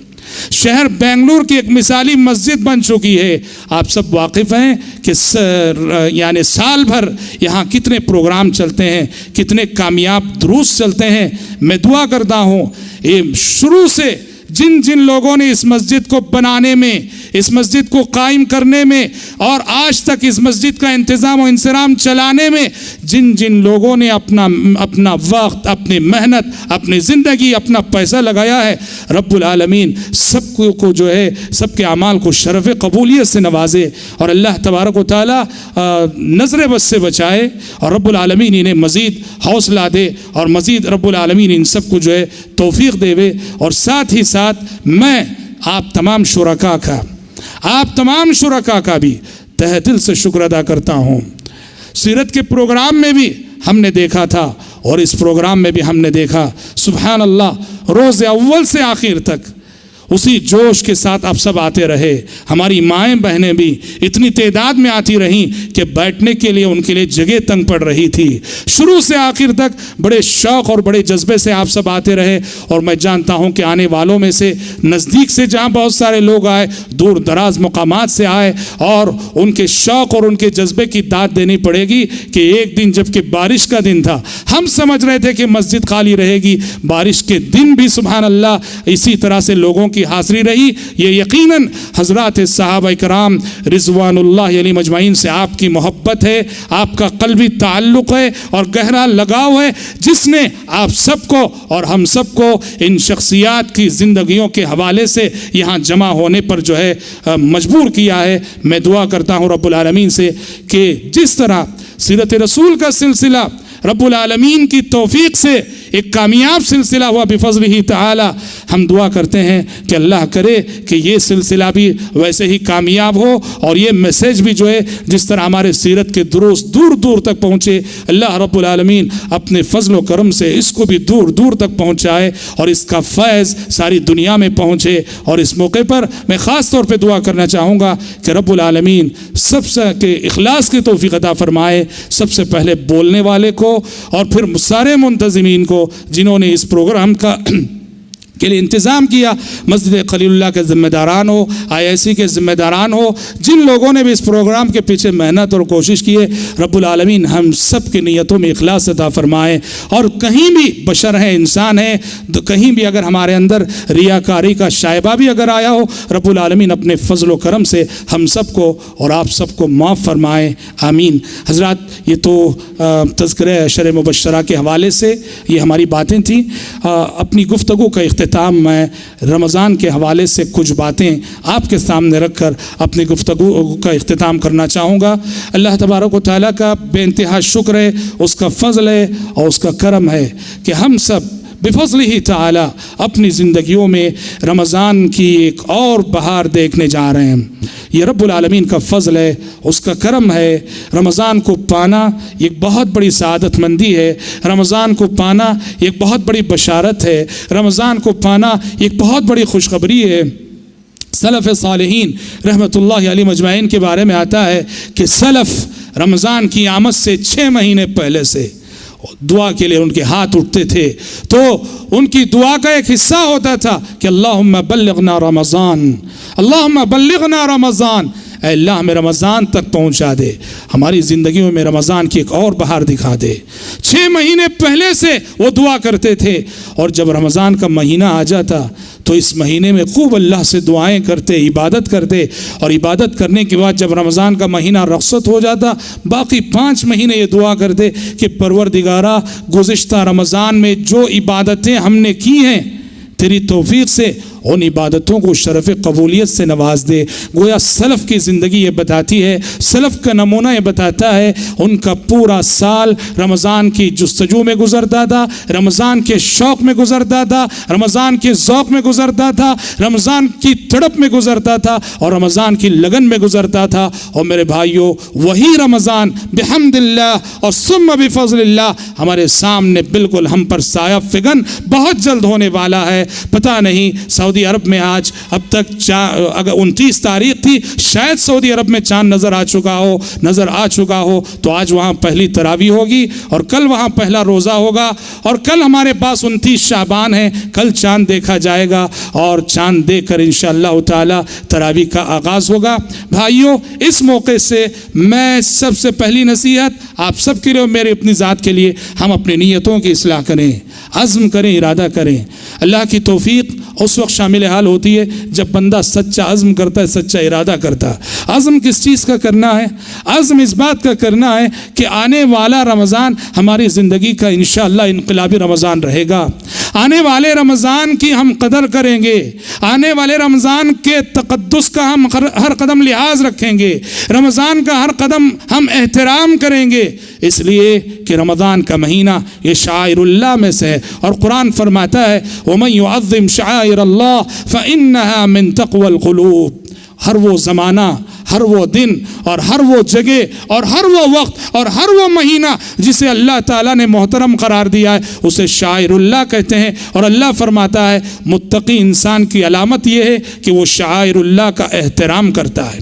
شہر بنگلور کی ایک مثالی مسجد بن چکی ہے۔ آپ سب واقف ہیں کہ یعنی سال بھر یہاں کتنے پروگرام چلتے ہیں، کتنے کامیاب دروس چلتے ہیں۔ میں دعا کرتا ہوں یہ شروع سے جن لوگوں نے اس مسجد کو بنانے میں، اس مسجد کو قائم کرنے میں اور آج تک اس مسجد کا انتظام و انصرام چلانے میں جن لوگوں نے اپنا وقت، اپنی محنت، اپنی زندگی، اپنا پیسہ لگایا ہے، رب العالمین سب کو جو ہے سب کے اعمال کو شرف قبولیت سے نوازے اور اللہ تبارک و تعالی نظر بد سے بچائے اور رب العالمین انہیں مزید حوصلہ دے اور مزید رب العالمین ان سب کو جو ہے توفیق دے۔ اور ساتھ ہی ساتھ میں آپ تمام شرکاء کا بھی تہ دل سے شکر ادا کرتا ہوں۔ سیرت کے پروگرام میں بھی ہم نے دیکھا تھا اور اس پروگرام میں بھی ہم نے دیکھا سبحان اللہ روز اول سے آخر تک اسی جوش کے ساتھ آپ سب آتے رہے۔ ہماری مائیں بہنیں بھی اتنی تعداد میں آتی رہیں کہ بیٹھنے کے لیے ان کے لیے جگہ تنگ پڑ رہی تھی۔ شروع سے آخر تک بڑے شوق اور بڑے جذبے سے آپ سب آتے رہے اور میں جانتا ہوں کہ آنے والوں میں سے نزدیک سے جہاں بہت سارے لوگ آئے، دور دراز مقامات سے آئے اور ان کے شوق اور ان کے جذبے کی داد دینی پڑے گی کہ ایک دن جب کہ بارش کا دن تھا ہم سمجھ رہے تھے کہ مسجد خالی رہے گی، بارش کے دن بھی سبحان اللہ اسی طرح سے لوگوں کی حاضری رہی۔ یہ یقیناً حضرات صحابہ کرام رضوان اللہ علیہم اجمعین سے آپ کی محبت ہے، آپ کا قلبی تعلق ہے اور گہرا لگاؤ ہے جس نے آپ سب کو اور ہم سب کو ان شخصیات کی زندگیوں کے حوالے سے یہاں جمع ہونے پر جو ہے مجبور کیا ہے۔ میں دعا کرتا ہوں رب العالمین سے کہ جس طرح سیرت رسول کا سلسلہ رب العالمین کی توفیق سے ایک کامیاب سلسلہ ہوا بفضلہ تعالی، ہم دعا کرتے ہیں کہ اللہ کرے کہ یہ سلسلہ بھی ویسے ہی کامیاب ہو اور یہ میسیج بھی جو ہے جس طرح ہمارے سیرت کے دروس دور دور تک پہنچے، اللہ رب العالمین اپنے فضل و کرم سے اس کو بھی دور دور تک پہنچائے اور اس کا فیض ساری دنیا میں پہنچے۔ اور اس موقع پر میں خاص طور پہ دعا کرنا چاہوں گا کہ رب العالمین سب سے کہ اخلاص کی توفیق عطا فرمائے، سب سے پہلے بولنے والے کو اور پھر سارے منتظمین کو جنہوں نے اس پروگرام کا کے لیے انتظام کیا، مسجد خلیل اللہ کے ذمہ داران ہو، IIC کے ذمہ داران ہو، جن لوگوں نے بھی اس پروگرام کے پیچھے محنت اور کوشش کی ہے، رب العالمین ہم سب کی نیتوں میں اخلاص عطا فرمائے۔ اور کہیں بھی بشر ہیں، انسان ہیں، تو کہیں بھی اگر ہمارے اندر ریاکاری کا شائبہ بھی اگر آیا ہو، رب العالمین اپنے فضل و کرم سے ہم سب کو اور آپ سب کو معاف فرمائے، آمین۔ حضرات یہ تو تذکرہ عشر مبشرہ کے حوالے سے یہ ہماری باتیں تھیں۔ اپنی گفتگو کا اختتام میں رمضان کے حوالے سے کچھ باتیں آپ کے سامنے رکھ کر اپنی گفتگو کا اختتام کرنا چاہوں گا۔ اللہ تبارک و تعالیٰ کا بے انتہا شکر ہے، اس کا فضل ہے اور اس کا کرم ہے کہ ہم سب بفضلہ تعالی اپنی زندگیوں میں رمضان کی ایک اور بہار دیکھنے جا رہے ہیں۔ یہ رب العالمین کا فضل ہے، اس کا کرم ہے۔ رمضان کو پانا ایک بہت بڑی سعادت مندی ہے، رمضان کو پانا ایک بہت بڑی بشارت ہے، رمضان کو پانا ایک بہت بڑی خوشخبری ہے۔ سلف صالحین رحمۃ اللہ علیہ مجمعین کے بارے میں آتا ہے کہ سلف رمضان کی آمد سے 6 مہینے پہلے سے دعا کے لیے ان کے ہاتھ اٹھتے تھے، تو ان کی دعا کا ایک حصہ ہوتا تھا کہ اللہم بلغنا رمضان، اللہم بلغنا رمضان، اے اللہ ہمیں رمضان تک پہنچا دے، ہماری زندگیوں میں رمضان کی ایک اور بہار دکھا دے۔ 6 مہینے پہلے سے وہ دعا کرتے تھے، اور جب رمضان کا مہینہ آ جاتا تو اس مہینے میں خوب اللہ سے دعائیں کرتے، عبادت کرتے، اور عبادت کرنے کے بعد جب رمضان کا مہینہ رخصت ہو جاتا باقی 5 مہینے یہ دعا کرتے کہ پروردگارہ گزشتہ رمضان میں جو عبادتیں ہم نے کی ہیں تیری توفیق سے ان عبادتوں کو شرف قبولیت سے نواز دے۔ گویا سلف کی زندگی یہ بتاتی ہے، سلف کا نمونہ یہ بتاتا ہے، ان کا پورا سال رمضان کی جستجو میں گزرتا تھا، رمضان کے شوق میں گزرتا تھا، رمضان کے ذوق میں گزرتا تھا، رمضان کی تڑپ میں گزرتا تھا، اور رمضان کی لگن میں گزرتا تھا۔ اور میرے بھائیوں، وہی رمضان بحمد اللہ اور ثم بفضل اللہ ہمارے سامنے بالکل ہم پر سایہ فگن بہت جلد ہونے والا ہے۔ پتہ نہیں سعودی عرب میں آج اب تک اگر 29 تاریخ تھی، شاید سعودی عرب میں چاند نظر آ چکا ہو تو آج وہاں پہلی تراویح ہوگی، اور کل وہاں پہلا روزہ ہوگا، اور کل ہمارے پاس 29 شعبان ہے، کل چاند دیکھا جائے گا، اور چاند دیکھ کر انشاءاللہ تعالی تراویح کا آغاز ہوگا۔ بھائیوں، اس موقع سے میں سب سے پہلی نصیحت آپ سب کے لیے اور میرے اپنی ذات کے لیے، ہم اپنی نیتوں کی اصلاح کریں، عزم کریں، ارادہ کریں۔ اللہ کی توفیق اس وقت شامل حال ہوتی ہے جب بندہ سچا عزم کرتا ہے، سچا ارادہ کرتا ہے۔ عزم کس چیز کا کرنا ہے؟ عزم اس بات کا کرنا ہے کہ آنے والا رمضان ہماری زندگی کا انشاءاللہ انقلابی رمضان رہے گا، آنے والے رمضان کی ہم قدر کریں گے، آنے والے رمضان کے تقدس کا ہم ہر قدم لحاظ رکھیں گے، رمضان کا ہر قدم ہم احترام کریں گے، اس لیے کہ رمضان کا مہینہ یہ شعائر اللہ میں سے ہے، اور قرآن فرماتا ہے وَمَن يُعَظِّمْ شَعَائِرَ اللَّهِ فَإِنَّهَا مِن تَقْوَى الْقُلُوبِ۔ ہر وہ زمانہ، ہر وہ دن، اور ہر وہ جگہ، اور ہر وہ وقت، اور ہر وہ مہینہ جسے اللہ تعالیٰ نے محترم قرار دیا ہے اسے شاعر اللہ کہتے ہیں، اور اللہ فرماتا ہے متقی انسان کی علامت یہ ہے کہ وہ شاعر اللہ کا احترام کرتا ہے۔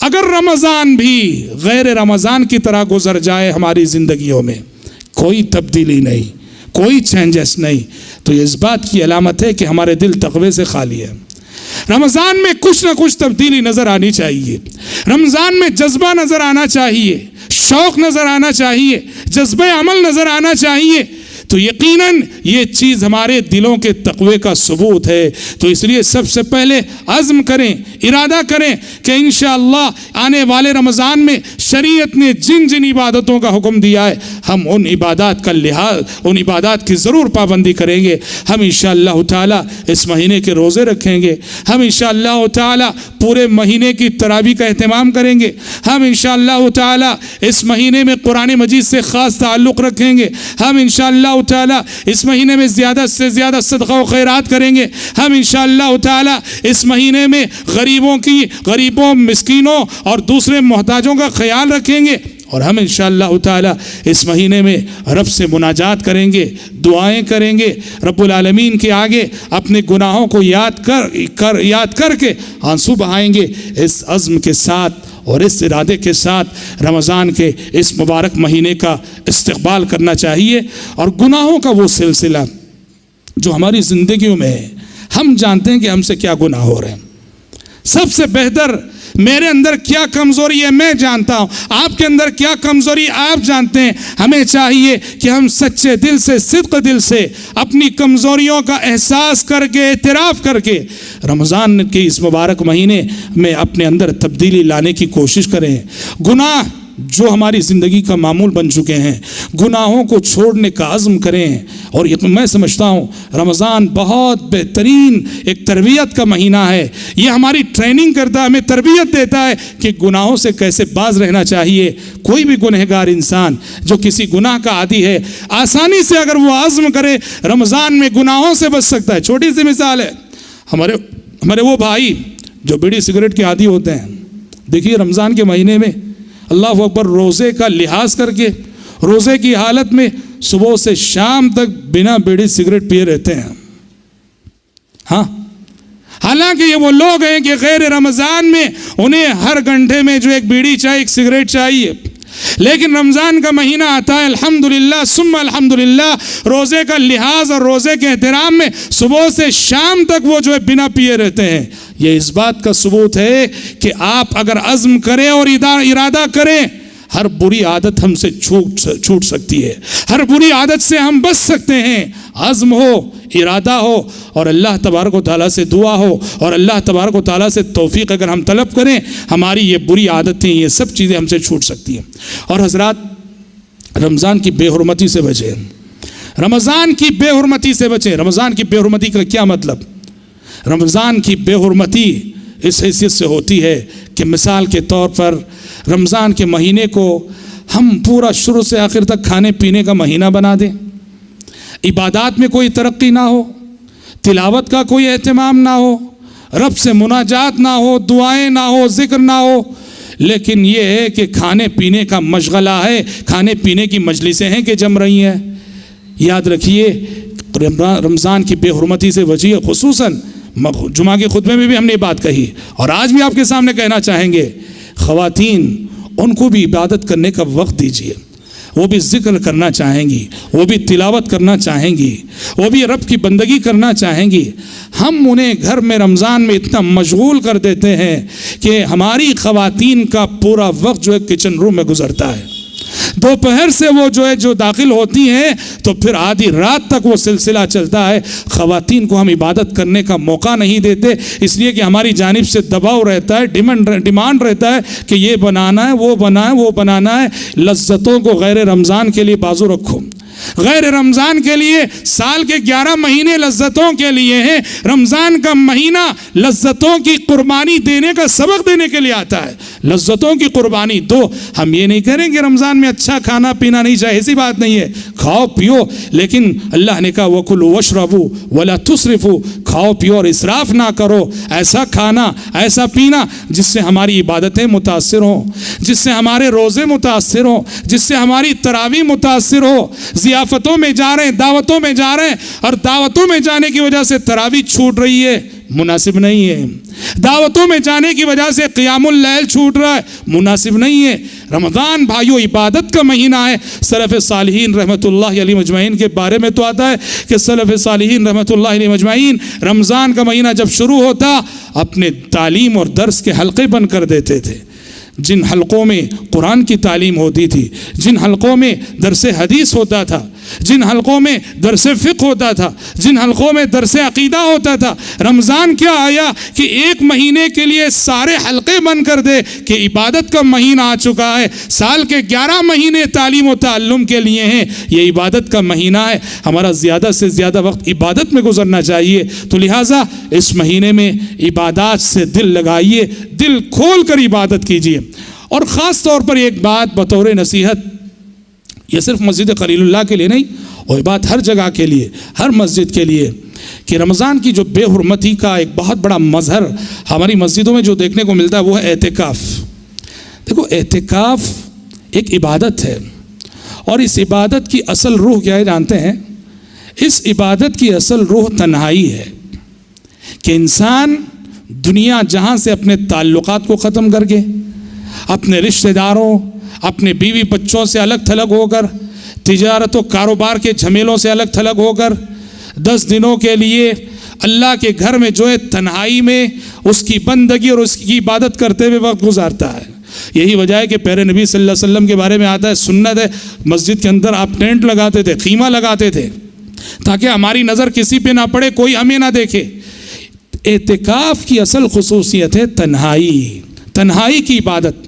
اگر رمضان بھی غیر رمضان کی طرح گزر جائے ہماری زندگیوں میں، کوئی تبدیلی نہیں، کوئی چینجز نہیں، تو یہ اس بات کی علامت ہے کہ ہمارے دل تقوی سے خالی ہے۔ رمضان میں کچھ نہ کچھ تبدیلی نظر آنی چاہیے، رمضان میں جذبہ نظر آنا چاہیے، شوق نظر آنا چاہیے، جذبہ عمل نظر آنا چاہیے، تو یقیناً یہ چیز ہمارے دلوں کے تقوی کا ثبوت ہے۔ تو اس لیے سب سے پہلے عزم کریں، ارادہ کریں کہ انشاءاللہ آنے والے رمضان میں شریعت نے جن جن عبادتوں کا حکم دیا ہے ہم ان عبادات کا لحاظ، ان عبادات کی ضرور پابندی کریں گے۔ ہم انشاءاللہ تعالی اس مہینے کے روزے رکھیں گے، ہم انشاءاللہ تعالی پورے مہینے کی تراویح کا اہتمام کریں گے، ہم انشاءاللہ تعالی اس مہینے میں قرآن مجید سے خاص تعلق رکھیں گے، ہم انشاءاللہ تعالی اس مہینے میں زیادہ سے زیادہ صدقہ و خیرات کریں گے، ہم انشاءاللہ تعالی اس مہینے میں غریبوں، مسکینوں اور دوسرے محتاجوں کا خیال رکھیں گے، اور ہم انشاءاللہ تعالی اس مہینے میں رب سے مناجات کریں گے، دعائیں کریں گے، رب العالمین کے آگے اپنے گناہوں کو یاد کر کے آنسو بہائیں گے۔ اس عزم کے ساتھ اور اس ارادے کے ساتھ رمضان کے اس مبارک مہینے کا استقبال کرنا چاہیے، اور گناہوں کا وہ سلسلہ جو ہماری زندگیوں میں ہے، ہم جانتے ہیں کہ ہم سے کیا گناہ ہو رہے ہیں، سب سے بہتر میرے اندر کیا کمزوری ہے میں جانتا ہوں، آپ کے اندر کیا کمزوری آپ جانتے ہیں۔ ہمیں چاہیے کہ ہم سچے دل سے، صدق دل سے اپنی کمزوریوں کا احساس کر کے، اعتراف کر کے رمضان کے اس مبارک مہینے میں اپنے اندر تبدیلی لانے کی کوشش کریں۔ گناہ جو ہماری زندگی کا معمول بن چکے ہیں، گناہوں کو چھوڑنے کا عزم کریں، اور یہ میں سمجھتا ہوں رمضان بہت بہترین ایک تربیت کا مہینہ ہے. یہ ہماری ٹریننگ کرتا ہے, ہمیں تربیت دیتا ہے کہ گناہوں سے کیسے باز رہنا چاہیے. کوئی بھی گنہگار انسان جو کسی گناہ کا عادی ہے, آسانی سے اگر وہ عزم کرے رمضان میں گناہوں سے بچ سکتا ہے. چھوٹی سی مثال ہے, ہمارے وہ بھائی جو بیڑی سگریٹ کے عادی ہوتے ہیں, دیکھیے رمضان کے مہینے میں اللہ اکبر روزے کا لحاظ کر کے روزے کی حالت میں صبح سے شام تک بنا بیڑی سگریٹ پیے رہتے ہیں. ہاں, حالانکہ یہ وہ لوگ ہیں کہ غیر رمضان میں انہیں ہر گھنٹے میں جو ایک بیڑی چاہیے, ایک سگریٹ چاہیے, لیکن رمضان کا مہینہ آتا ہے الحمدللہ ثم الحمدللہ, روزے کا لحاظ اور روزے کے احترام میں صبح سے شام تک وہ جو ہے بنا پیے رہتے ہیں. یہ اس بات کا ثبوت ہے کہ آپ اگر عزم کریں اور ارادہ کریں, ہر بری عادت ہم سے چھوٹ سکتی ہے, ہر بری عادت سے ہم بچ سکتے ہیں. عزم ہو, ارادہ ہو, اور اللہ تبارک و تعالیٰ سے دعا ہو, اور اللہ تبارک و تعالیٰ سے توفیق اگر ہم طلب کریں, ہماری یہ بری عادتیں, یہ سب چیزیں ہم سے چھوٹ سکتی ہیں. اور حضرات رمضان کی بے حرمتی سے بچیں, رمضان کی بے حرمتی سے بچیں. رمضان کی بے حرمتی کا کیا مطلب؟ رمضان کی بے حرمتی اس حیثیت سے ہوتی ہے کہ مثال کے طور پر رمضان کے مہینے کو ہم پورا شروع سے آخر تک کھانے پینے کا مہینہ بنا دیں, عبادات میں کوئی ترقی نہ ہو, تلاوت کا کوئی اہتمام نہ ہو, رب سے مناجات نہ ہو, دعائیں نہ ہو, ذکر نہ ہو, لیکن یہ ہے کہ کھانے پینے کا مشغلہ ہے, کھانے پینے کی مجلسیں ہیں کہ جم رہی ہیں. یاد رکھیے رمضان کی بے حرمتی سے بچیے. خصوصاً جمعہ کے خطبے میں بھی ہم نے بات کہی, اور آج بھی آپ کے سامنے کہنا چاہیں گے, خواتین ان کو بھی عبادت کرنے کا وقت دیجیے. وہ بھی ذکر کرنا چاہیں گی, وہ بھی تلاوت کرنا چاہیں گی, وہ بھی رب کی بندگی کرنا چاہیں گی. ہم انہیں گھر میں رمضان میں اتنا مشغول کر دیتے ہیں کہ ہماری خواتین کا پورا وقت جو ہے کچن روم میں گزرتا ہے. دوپہر سے وہ جو داخل ہوتی ہیں تو پھر آدھی رات تک وہ سلسلہ چلتا ہے. خواتین کو ہم عبادت کرنے کا موقع نہیں دیتے, اس لیے کہ ہماری جانب سے دباؤ رہتا ہے, ڈیمانڈ رہتا ہے کہ یہ بنانا ہے, وہ بنانا ہے. لذتوں کو غیر رمضان کے لیے بازو رکھو. غیر رمضان کے لیے سال کے 11 مہینے لذتوں کے لیے ہیں. رمضان کا مہینہ لذتوں کی قربانی دینے کا سبق دینے کے لیے آتا ہے. لذتوں کی قربانی دو. ہم یہ نہیں کریں کہ رمضان میں اچھا کھانا پینا نہیں چاہیے, ایسی بات نہیں ہے, کھاؤ پیو, لیکن اللہ نے کہا وَكُلُوا وَاشْرَبُوا وَلَا تُسْرِفُوا, کھاؤ پیو اور اسراف نہ کرو. ایسا کھانا, ایسا پینا جس سے ہماری عبادتیں متاثر ہوں, جس سے ہمارے روزے متاثر ہوں, جس سے ہماری تراویح متاثر ہو. ضیافتوں میں جا رہے ہیں, دعوتوں میں جا رہے ہیں, اور دعوتوں میں جانے کی وجہ سے تراویح چھوٹ رہی ہے, مناسب نہیں ہے. دعوتوں میں جانے کی وجہ سے قیام اللیل چھوٹ رہا ہے, مناسب نہیں ہے. رمضان بھائیو عبادت کا مہینہ ہے. سلف صالحین رحمۃ اللہ علیہ مجمعین کے بارے میں تو آتا ہے کہ سلف صالحین رحمۃ اللہ علیہ مجمعین رمضان کا مہینہ جب شروع ہوتا اپنے تعلیم اور درس کے حلقے بند کر دیتے تھے. جن حلقوں میں قرآن کی تعلیم ہوتی تھی, جن حلقوں میں درس حدیث ہوتا تھا, جن حلقوں میں درس فقہ ہوتا تھا, جن حلقوں میں درس عقیدہ ہوتا تھا, رمضان کیا آیا کہ ایک مہینے کے لیے سارے حلقے بند کر دے کہ عبادت کا مہینہ آ چکا ہے. سال کے 11 مہینے تعلیم و تعلم کے لیے ہیں, یہ عبادت کا مہینہ ہے. ہمارا زیادہ سے زیادہ وقت عبادت میں گزرنا چاہیے. تو لہٰذا اس مہینے میں عبادات سے دل لگائیے, دل کھول کر عبادت کیجیے. اور خاص طور پر ایک بات بطور نصیحت, یہ صرف مسجد خلیل اللہ کے لیے نہیں, اور بات ہر جگہ کے لیے, ہر مسجد کے لیے, کہ رمضان کی جو بے حرمتی کا ایک بہت بڑا مظہر ہماری مسجدوں میں جو دیکھنے کو ملتا ہے وہ ہے اعتکاف. دیکھو اعتکاف ایک عبادت ہے, اور اس عبادت کی اصل روح کیا ہے جانتے ہیں؟ اس عبادت کی اصل روح تنہائی ہے, کہ انسان دنیا جہاں سے اپنے تعلقات کو ختم کر کے, اپنے رشتہ داروں, اپنے بیوی بچوں سے الگ تھلگ ہو کر, تجارت و کاروبار کے جھمیلوں سے الگ تھلگ ہو کر 10 دنوں کے لیے اللہ کے گھر میں جو ہے تنہائی میں اس کی بندگی اور اس کی عبادت کرتے ہوئے وقت گزارتا ہے. یہی وجہ ہے کہ پیارے نبی صلی اللہ علیہ وسلم کے بارے میں آتا ہے, سنت ہے, مسجد کے اندر آپ ٹینٹ لگاتے تھے, خیمہ لگاتے تھے, تاکہ ہماری نظر کسی پہ نہ پڑے, کوئی ہمیں نہ دیکھے. اعتکاف کی اصل خصوصیت ہے تنہائی, تنہائی کی عبادت.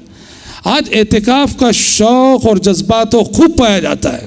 آج اعتکاف کا شوق اور جذبہ تو خوب پایا جاتا ہے,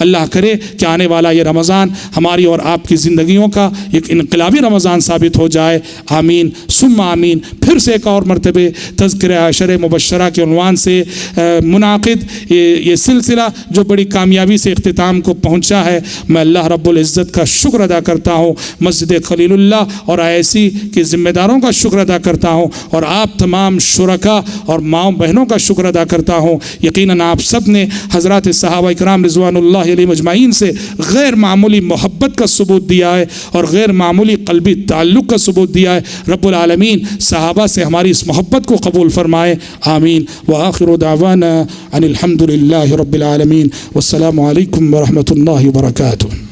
اللہ کرے کہ آنے والا یہ رمضان ہماری اور آپ کی زندگیوں کا ایک انقلابی رمضان ثابت ہو جائے، آمین ثم آمین۔ پھر سے ایک اور مرتبہ تذکرہ عشر مبشرہ کے عنوان سے منعقد یہ سلسلہ جو بڑی کامیابی سے اختتام کو پہنچا ہے، میں اللہ رب العزت کا شکر ادا کرتا ہوں، مسجد خلیل اللہ اور IIC کے ذمہ داروں کا شکر ادا کرتا ہوں، اور آپ تمام شرکاء اور ماؤں بہنوں کا شکر ادا کرتا ہوں۔ یقیناً آپ سب نے حضرات صحابہ کرام رضوان اللہ علیہم اجمعین سے غیر معمولی محبت کا ثبوت دیا ہے اور غیر معمولی قلبی تعلق کا ثبوت دیا ہے۔ رب العالمین صحابہ سے ہماری اس محبت کو قبول فرمائے، آمین۔ وآخر دعوانا ان الحمد للہ رب العالمین، والسلام علیکم ورحمۃ اللہ وبرکاتہ۔